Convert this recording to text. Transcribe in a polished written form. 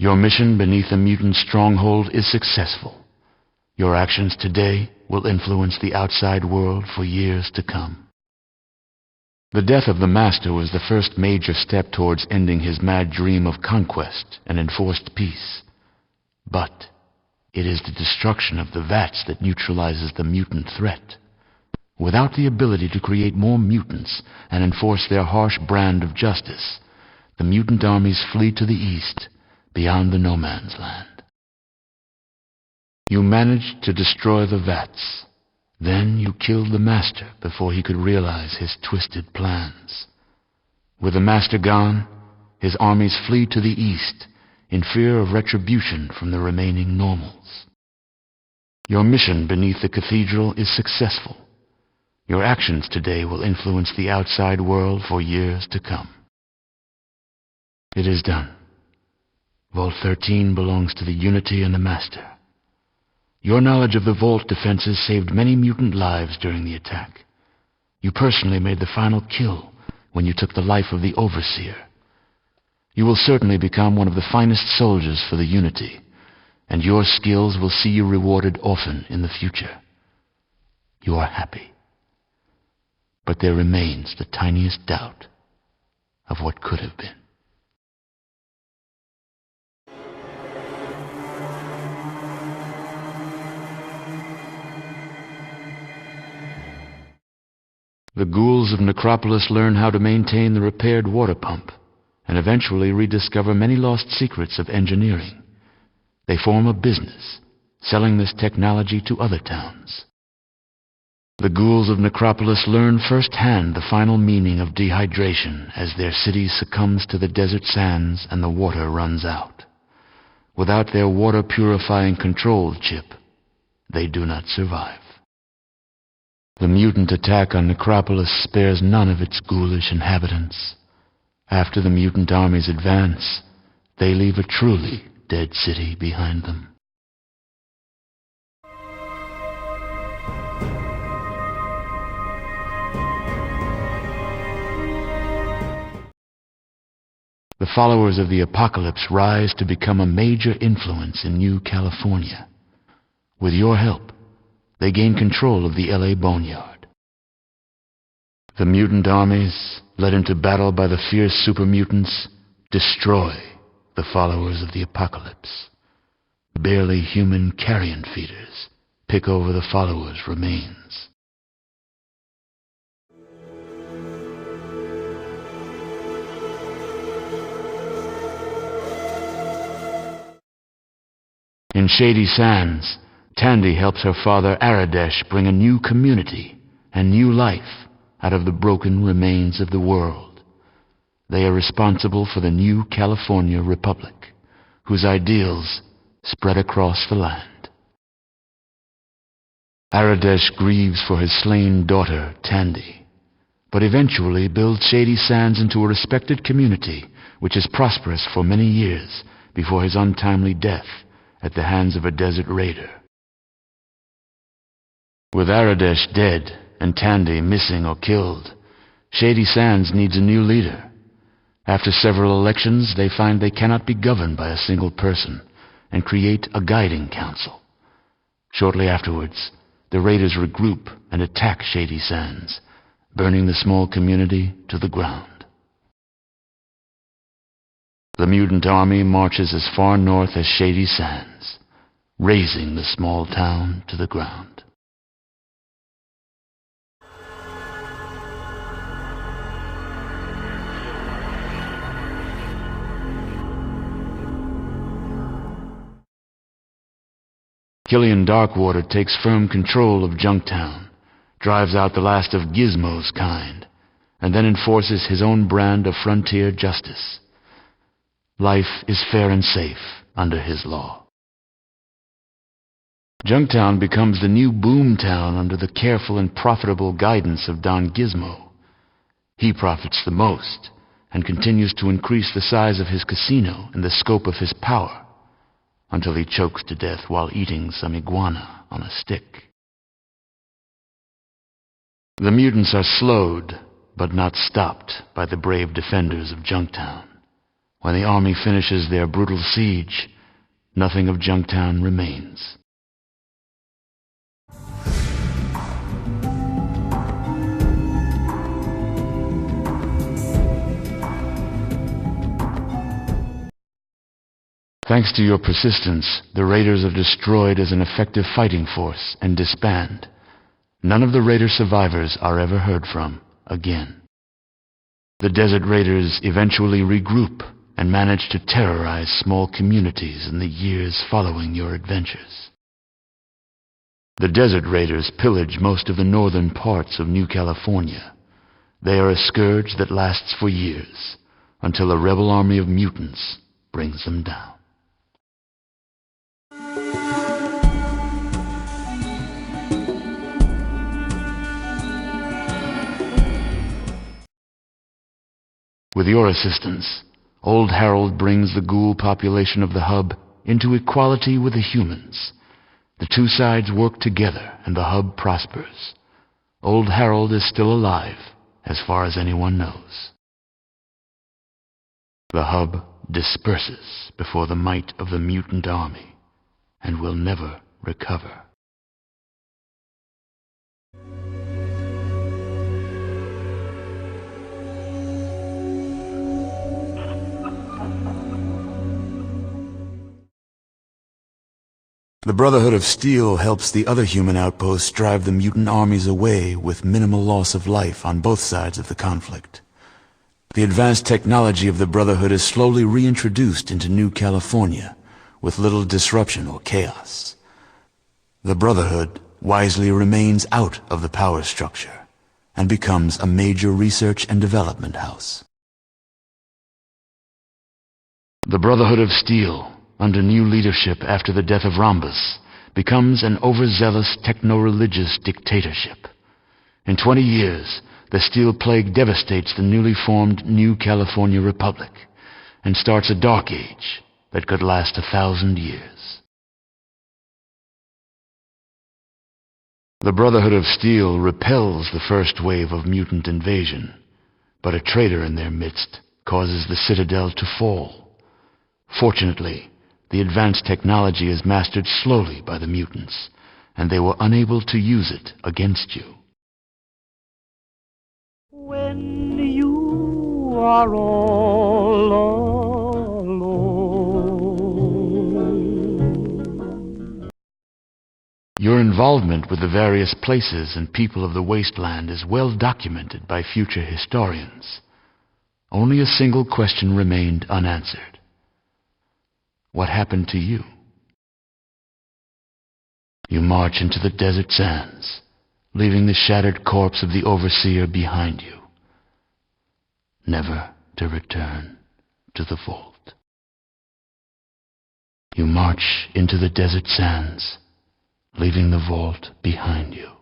Your mission beneath the mutant stronghold is successful. Your actions today will influence the outside world for years to come. The death of the Master was the first major step towards ending his mad dream of conquest and enforced peace. But it is the destruction of the vats that neutralizes the mutant threat. Without the ability to create more mutants and enforce their harsh brand of justice, the mutant armies flee to the east, beyond the no man's land. You managed to destroy the vats. Then you killed the Master before he could realize his twisted plans. With the Master gone, his armies flee to the east in fear of retribution from the remaining normals. Your mission beneath the cathedral is successful. Your actions today will influence the outside world for years to come. It is done. Vault 13 belongs to the Unity and the Master. Your knowledge of the Vault defenses saved many mutant lives during the attack. You personally made the final kill when you took the life of the Overseer. You will certainly become one of the finest soldiers for the Unity, and your skills will see you rewarded often in the future. You are happy. But there remains the tiniest doubt of what could have been. The ghouls of Necropolis learn how to maintain the repaired water pump, and eventually rediscover many lost secrets of engineering. They form a business, selling this technology to other towns. The ghouls of Necropolis learn firsthand the final meaning of dehydration as their city succumbs to the desert sands and the water runs out. Without their water-purifying control chip, they do not survive. The mutant attack on Necropolis spares none of its ghoulish inhabitants. After the mutant armies advance, they leave a truly dead city behind them. The followers of the Apocalypse rise to become a major influence in New California. With your help, they gain control of the LA Boneyard. The mutant armies, led into battle by the fierce super mutants, destroy the followers of the Apocalypse. Barely human carrion feeders pick over the followers' remains. In Shady Sands, Tandy helps her father Aradesh bring a new community and new life out of the broken remains of the world. They are responsible for the new California Republic, whose ideals spread across the land. Aradesh grieves for his slain daughter, Tandy, but eventually builds Shady Sands into a respected community which is prosperous for many years before his untimely death at the hands of a desert raider. With Aradesh dead and Tandy missing or killed, Shady Sands needs a new leader. After several elections, they find they cannot be governed by a single person and create a guiding council. Shortly afterwards, the raiders regroup and attack Shady Sands, burning the small community to the ground. The mutant army marches as far north as Shady Sands, razing the small town to the ground. Killian Darkwater takes firm control of Junktown, drives out the last of Gizmo's kind, and then enforces his own brand of frontier justice. Life is fair and safe under his law. Junktown becomes the new boomtown under the careful and profitable guidance of Don Gizmo. He profits the most and continues to increase the size of his casino and the scope of his power, until he chokes to death while eating some iguana on a stick. The mutants are slowed, but not stopped, by the brave defenders of Junktown. when the army finishes their brutal siege, nothing of Junktown remains. Thanks to your persistence, the Raiders are destroyed as an effective fighting force and disband. None of the Raider survivors are ever heard from again. The Desert Raiders eventually regroup and manage to terrorize small communities in the years following your adventures. The Desert Raiders pillage most of the northern parts of New California. They are a scourge that lasts for years, until a rebel army of mutants brings them down. With your assistance, Old Harold brings the ghoul population of the hub into equality with the humans. The two sides work together and the hub prospers. Old Harold is still alive, as far as anyone knows. The hub disperses before the might of the mutant army and will never recover. The Brotherhood of Steel helps the other human outposts drive the mutant armies away with minimal loss of life on both sides of the conflict. The advanced technology of the Brotherhood is slowly reintroduced into New California with little disruption or chaos. The Brotherhood wisely remains out of the power structure and becomes a major research and development house. The Brotherhood of Steel, under new leadership after the death of Rhombus, becomes an overzealous techno-religious dictatorship. In 20 years, the Steel Plague devastates the newly formed New California Republic and starts a dark age that could last 1,000 years. The Brotherhood of Steel repels the first wave of mutant invasion, but a traitor in their midst causes the Citadel to fall. Fortunately, the advanced technology is mastered slowly by the mutants, and they were unable to use it against you. When you are all alone. Your involvement with the various places and people of the wasteland is well documented by future historians. Only a single question remained unanswered. What happened to you? You march into the desert sands, leaving the shattered corpse of the Overseer behind you, never to return to the vault. You march into the desert sands, leaving the vault behind you.